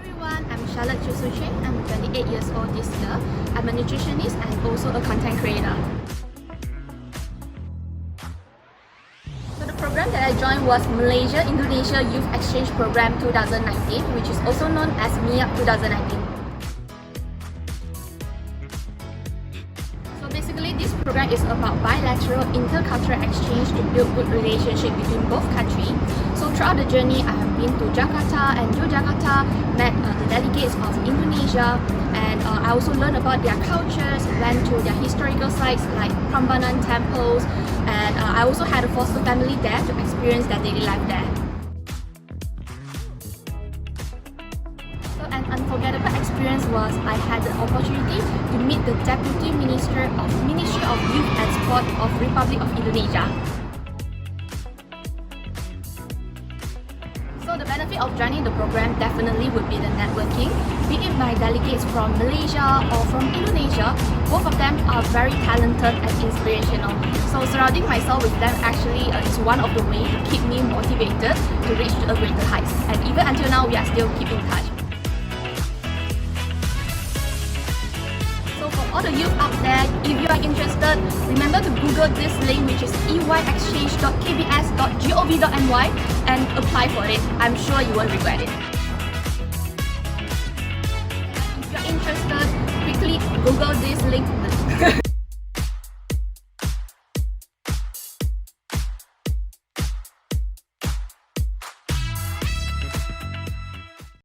everyone, I'm Charlotte Chew Soo Cheng. I'm 28 years old this year. I'm a nutritionist and also a content creator. So the program that I joined was Malaysia-Indonesia Youth Exchange Program 2019, which is also known as Miyep 2019. So basically this program is about bilateral intercultural exchange to build good relationship between both countries. So throughout the journey, I have been to Jakarta and Yogyakarta, met the delegates of Indonesia, and I also learned about their cultures, went to their historical sites like Prambanan temples, and I also had a foster family there to experience their daily life there. So an unforgettable experience was I had the opportunity to meet the Deputy Ministry of Youth and Sport of Republic of Indonesia. So the benefit of joining the program definitely would be the networking, be it by delegates from Malaysia or from Indonesia. Both of them are very talented and inspirational. So surrounding myself with them actually is one of the ways to keep me motivated to reach a greater heights. And even until now, we are still keeping in touch. So for all the youth out there, if you are interested, remember to Google this link, which is eyexchange.kbs.gov.my, and apply for it. I'm sure you won't regret it. If you're interested, quickly Google this link, the